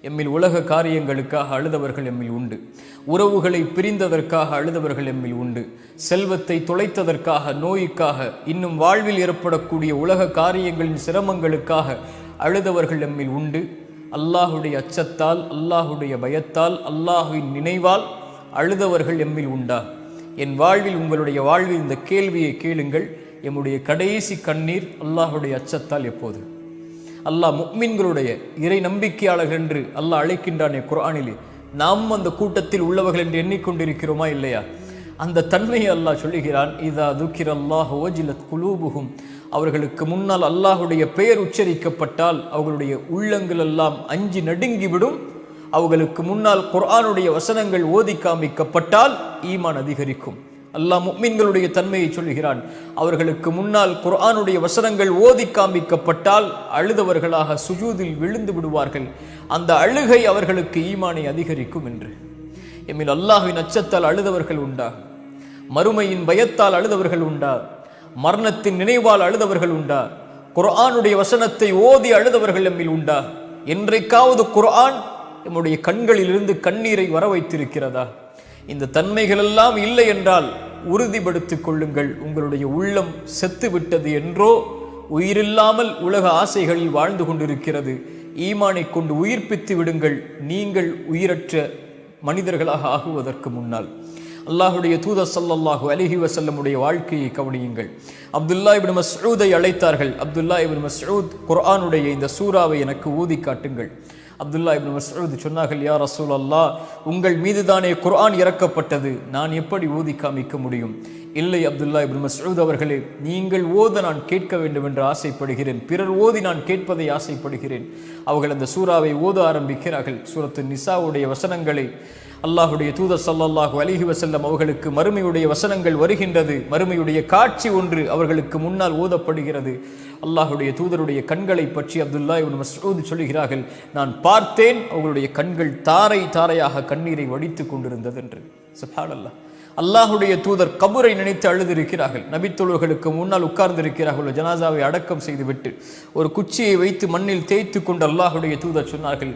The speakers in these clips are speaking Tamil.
எம்மில் உலக காரியங்களுக்காக அழுதவர்கள் எம்மில் உண்டு. உறவுகளை பிரிந்ததற்காக அழுதவர்கள் எம்மில் உண்டு. செல்வத்தை தொலைத்ததற்காக, நோய்க்காக, இன்னும் வாழ்வில் ஏற்படக்கூடிய உலக காரியங்களின் சிரமங்களுக்காக அழுதவர்கள் எம்மில் உண்டு. அல்லாஹுடைய அச்சத்தால், அல்லாஹுடைய பயத்தால், அல்லாஹுவின் நினைவால் அழுதவர்கள் எம்மில் உண்டா? என் வாழ்வில், உங்களுடைய வாழ்வில் இந்த கேள்வியை கேளுங்கள். எம்முடைய கடைசி கண்ணீர் அல்லாஹுடைய அச்சத்தால் எப்போது? அல்லாஹ் முஃமின்களுடைய இறை நம்பிக்கையாளர்கள் என்று அல்லாஹ் அழைக்கின்றானே குர்ஆனிலே, நாம் அந்த கூட்டத்தில் உள்ளவர்கள் என்று எண்ணிக்கொண்டிருக்கிறோமா இல்லையா? அந்த தன்மையை அல்லாஹ் சொல்லுகிறான். இதா துக்கிரல்லாஹு வஜிலத் குலூபுஹும், அவர்களுக்கு முன்னால் அல்லாஹுடைய பெயர் உச்சரிக்கப்பட்டால் அவர்களுடைய உள்ளங்கள் எல்லாம் அஞ்சி நடுங்கிவிடும். அவர்களுக்கு முன்னால் குர்ஆனுடைய வசனங்கள் ஓதி காமிக்கப்பட்டால் ஈமான் அதிகரிக்கும். அல்லாஹ் முஃமின்களுடைய தன்மையை சொல்கிறான். அவர்களுக்கு முன்னால் குர்ஆனுடைய வசனங்கள் ஓதி காமிக்கப்பட்டால் அழுதவர்களாக சுஜூதில் விழுந்து விடுவார்கள். அந்த அழுகை அவர்களுக்கு ஈமானை அதிகரிக்கும் என்று. எம்மில் அல்லாஹ்வின் அச்சத்தால் அழுதவர்கள் உண்டா? மறுமையின் பயத்தால் அழுதவர்கள் உண்டா? மரணத்தின் நினைவால் அழுதவர்கள் உண்டா? குர்ஆனுடைய வசனத்தை ஓதி அழுதவர்கள் எம்மில் உண்டா? என்றைக்காவது குர்ஆன் நம்முடைய கண்களிலிருந்து கண்ணீரை வர வைத்திருக்கிறதா? இந்த தன்மைகள் எல்லாம் இல்லை என்றால் உறுதிப்படுத்திக் கொள்ளுங்கள், உங்களுடைய உள்ளம் செத்து விட்டது என்றோ, உயிரில்லாமல் உலக ஆசைகளில் வாழ்ந்து கொண்டிருக்கிறது. ஈமானை கொண்டு உயிர்ப்பித்து விடுங்கள், நீங்கள் உயிரற்ற மனிதர்களாக ஆகுவதற்கு முன்னால். அல்லாஹுடைய தூதர் ஸல்லல்லாஹு அலைஹி வஸல்லமுடைய வாழ்க்கையை கவனியுங்கள். அப்துல்லா இப்னு மஸ்ஊதை அழைத்தார்கள். அப்துல்லா இப்னு மஸ்ஊத், குர்ஆனுடைய இந்த சூராவை எனக்கு ஊதி காட்டுங்கள். அப்துல்லா இப்னு மஸ்ஊத் சொன்னார்கள், யா ரசூலல்லாஹ், உங்கள் மீது தானே குர்ஆன் இறக்கப்பட்டது, நான் எப்படி ஓதி காமிக்க முடியும்? இல்லை அப்துல்லா இப்னு மஸ்ஊத் அவர்களே, நீங்கள் ஓத நான் கேட்க வேண்டும் என்று ஆசைப்படுகிறேன், பிறர் ஓதி நான் கேட்பதை ஆசைப்படுகிறேன். அவர்கள் அந்த சூராவை ஓத ஆரம்பிக்கிறார்கள். சூரத்து நிசாவுடைய வசனங்களை அல்லாஹுடைய தூதர் ஸல்லல்லாஹு அலைஹி வஸல்லம் அவர்களுக்கு மறுமையுடைய வசனங்கள் வருகின்றது. மறுமையுடைய காட்சி ஒன்று அவர்களுக்கு முன்னால் ஓதப்படுகிறது. அல்லாஹுடைய தூதருடைய கண்களை பற்றி அப்துல்லா இப்னு மஸ்ஊத் சொல்கிறார்கள், நான் பார்த்தேன் அவர்களுடைய கண்கள் தாரை தாரையாக கண்ணீரை வடித்துக் கொண்டிருந்தது என்று. சுப்ஹானல்லாஹ். அல்லாஹுடைய தூதர் கபரை நினைத்து அழுதிருக்கிறார்கள். நபித்தோழர்களுக்கு முன்னால் உட்கார்ந்திருக்கிறார்கள். ஜனாசாவை அடக்கம் செய்துவிட்டு ஒரு குச்சியை வைத்து மண்ணில் தேய்த்து கொண்டு அல்லாஹுடைய தூதர் சொன்னார்கள்,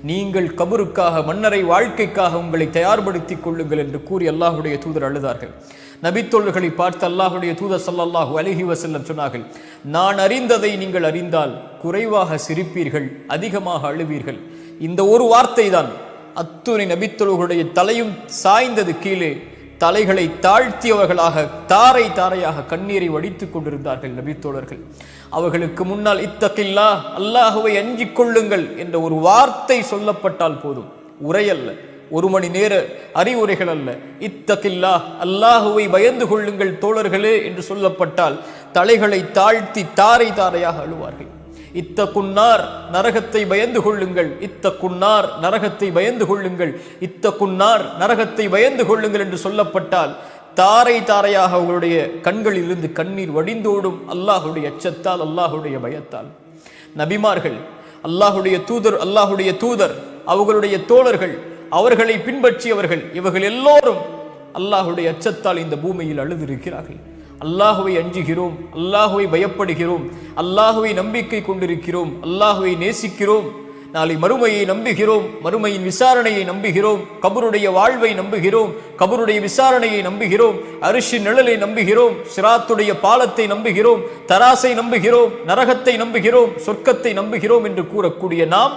நீங்கள் கபருக்காக, மன்னரை வாழ்க்கைக்காக உங்களை தயார்படுத்திக் கொள்ளுங்கள் என்று கூறி அல்லாஹுடைய தூதர் அழுதார்கள். நபித்தோழர்களை பார்த்து அல்லாஹுடைய தூதர் ஸல்லல்லாஹு அலைஹி வஸல்லம் சொன்னார்கள், நான் அறிந்ததை நீங்கள் அறிந்தால் குறைவாக சிரிப்பீர்கள், அதிகமாக அழுவீர்கள். இந்த ஒரு வார்த்தை தான் அத்துணை நபித்தோழர்களுடைய தலையும் சாய்ந்தது கீழே. தலைகளை தாழ்த்தியவர்களாக தாரை தாரையாக கண்ணீரை வடித்துக் கொண்டிருந்தார்கள் நபித்தோழர்கள். அவர்களுக்கு முன்னால் இத்தகில்லா, அல்லாஹுவை அஞ்சிக் கொள்ளுங்கள் என்ற ஒரு வார்த்தை சொல்லப்பட்டால் போதும். உரையல்ல, ஒரு மணி நேர அறிவுரைகள் அல்ல. இத்தகில்லா, அல்லாஹுவை பயந்து கொள்ளுங்கள் தோழர்களே என்று சொல்லப்பட்டால் தலைகளை தாழ்த்தி தாரை தாரையாக அழுவார்கள். இத்தகுன்னார், நரகத்தை பயந்து கொள்ளுங்கள், இத்தகுன்னார், நரகத்தை பயந்து கொள்ளுங்கள், இத்தகுன்னார், நரகத்தை பயந்து கொள்ளுங்கள் என்று சொல்லப்பட்டால் தாரை தாரையாக அவர்களுடைய கண்களிலிருந்து கண்ணீர் வடிந்தோடும். அல்லாஹுடைய அச்சத்தால், அல்லாஹுடைய பயத்தால். நபிமார்கள், அல்லாஹுடைய தூதர், அவர்களுடைய தோழர்கள், அவர்களை பின்பற்றியவர்கள், இவர்கள் எல்லோரும் அல்லாஹுடைய அச்சத்தால் இந்த பூமியில் அழுதிருக்கிறார்கள். அல்லாஹுவை அஞ்சுகிறோம், அல்லாஹுவை பயப்படுகிறோம், அல்லாஹுவை நம்பிக்கை கொண்டிருக்கிறோம், அல்லாஹுவை நேசிக்கிறோம், நாளை மறுமையை நம்புகிறோம், மறுமையின் விசாரணையை நம்புகிறோம், கபருடைய வாழ்வை நம்புகிறோம், கபருடைய விசாரணையை நம்புகிறோம், அரிஷின் நிழலை நம்புகிறோம், சிராத்துடைய பாலத்தை நம்புகிறோம், தராசை நம்புகிறோம், நரகத்தை நம்புகிறோம், சொர்க்கத்தை நம்புகிறோம் என்று கூறக்கூடிய நாம்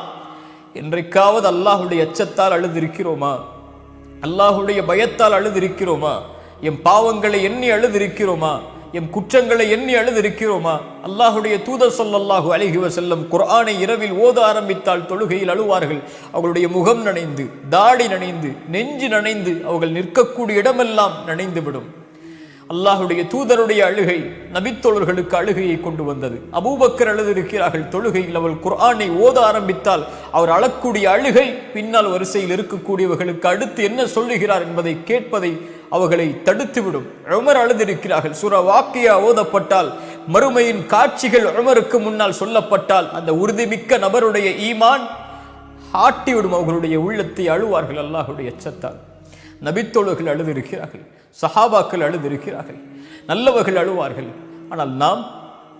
என்றைக்காவது அல்லாஹுடைய அச்சத்தால் அழுதிருக்கிறோமா? அல்லாஹுடைய பயத்தால் அழுதிருக்கிறோமா? எம் பாவங்களை எண்ணி அழுதிருக்கிறோமா? எம் குற்றங்களை எண்ணி அழுதிருக்கிறோமா? அல்லாஹுடைய தூதர் ஸல்லல்லாஹு அலைஹி வஸல்லம் குர்ஆனை இரவில் ஓத ஆரம்பித்தால் தொழுகையில் அழுவார்கள். அவர்களுடைய முகம் நனைந்து, தாடி நனைந்து, நெஞ்சு நனைந்து, அவர்கள் நிற்கக்கூடிய இடமெல்லாம் நனைந்துவிடும். அல்லாஹுடைய தூதருடைய அழுகை நபித்தோழர்களுக்கு அழுகையை கொண்டு வந்தது. அபூபக்கர் அழுதிருக்கிறார்கள் தொழுகையில். அவள் குர்ஆனை ஓத ஆரம்பித்தால் அவர் அழக்கூடிய அழுகை பின்னால் வரிசையில் இருக்கக்கூடியவர்களுக்கு அடுத்து என்ன சொல்லுகிறார் என்பதை கேட்பதை அவர்களை தடுத்துவிடும். உமர் அழுதிருக்கிறார்கள். சூரா வாக்கியா ஓதப்பட்டால், மறுமையின் காட்சிகள் உமருக்கு முன்னால் சொல்லப்பட்டால் அந்த உறுதிமிக்க நபருடைய ஈமான் ஆட்டிவிடும். அவர்களுடைய உள்ளத்தை அழுவார்கள் அல்லாஹுடைய அச்சத்தால். நபித்தோழர்கள் அழுதிருக்கிறார்கள், சஹாபாக்கள் அழுதிருக்கிறார்கள், நல்லவர்கள் அழுவார்கள். ஆனால்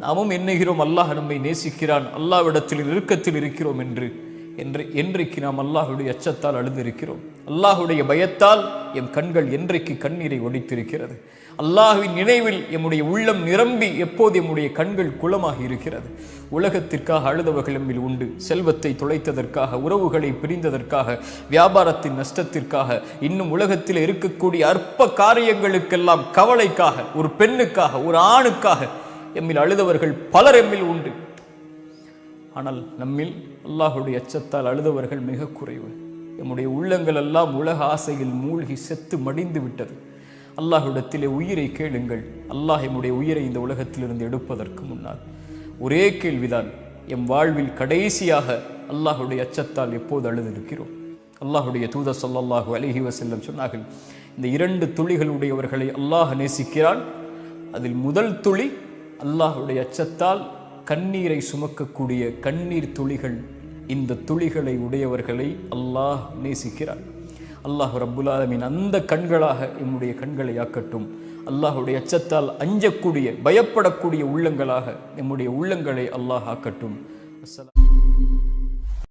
நாமும் எண்ணுகிறோம் அல்லாஹ் நம்மை நேசிக்கிறான், அல்லாஹ்விடத்தில் நெருக்கத்தில் இருக்கிறோம் என்று. என்றைக்கு நாம் அல்லாஹுடைய அச்சத்தால் அழுந்திருக்கிறோம்? அல்லாஹுடைய பயத்தால் எம் கண்கள் என்றைக்கு கண்ணீரை ஒடித்திருக்கிறது? அல்லாஹுவின் நினைவில் எம்முடைய உள்ளம் நிரம்பி எப்போது எம்முடைய கண்கள் குளமாகி இருக்கிறது? உலகத்திற்காக அழுதவர்கள் எம்மில் உண்டு. செல்வத்தை தொலைத்ததற்காக, உறவுகளை பிரிந்ததற்காக, வியாபாரத்தின் நஷ்டத்திற்காக, இன்னும் உலகத்தில் இருக்கக்கூடிய அற்ப காரியங்களுக்கெல்லாம் கவலைக்காக, ஒரு பெண்ணுக்காக, ஒரு ஆணுக்காக எம்மில் அழுதவர்கள் பலர் எம்மில் உண்டு. ஆனால் நம்மில் அல்லாஹுடைய அச்சத்தால் அழுதவர்கள் மிக குறைவு. எம்முடைய உள்ளங்கள் எல்லாம் உலக ஆசையில் மூழ்கி செத்து மடிந்து விட்டது. அல்லாஹ்விடத்திலே உயிரை கேளுங்கள். அல்லாஹ் எம்முடைய உயிரை இந்த உலகத்திலிருந்து எடுப்பதற்கு முன்னால் ஒரே கேள்விதான், எம் வாழ்வில் கடைசியாக அல்லாஹுடைய அச்சத்தால் எப்போது அழுதிருக்கிறோம்? அல்லாஹுடைய தூதர் ஸல்லல்லாஹு அலைஹி வஸல்லம் சொன்னார்கள், இந்த 2 துளிகளுடையவர்களை அல்லாஹ் நேசிக்கிறான். அதில் முதல் துளி அல்லாஹுடைய அச்சத்தால் கண்ணீரை சுமக்கக்கூடிய கண்ணீர் துளிகள். இந்த துளிகளை உடையவர்களை அல்லாஹ் நேசிக்கிறான். அல்லாஹ் ரப்புல் ஆலமீன் அந்த கண்களாக எம்முடைய கண்களை ஆக்கட்டும். அல்லாஹுடைய அச்சத்தால் அஞ்சக்கூடிய, பயப்படக்கூடிய உள்ளங்களாக எம்முடைய உள்ளங்களை அல்லாஹ் ஆக்கட்டும்.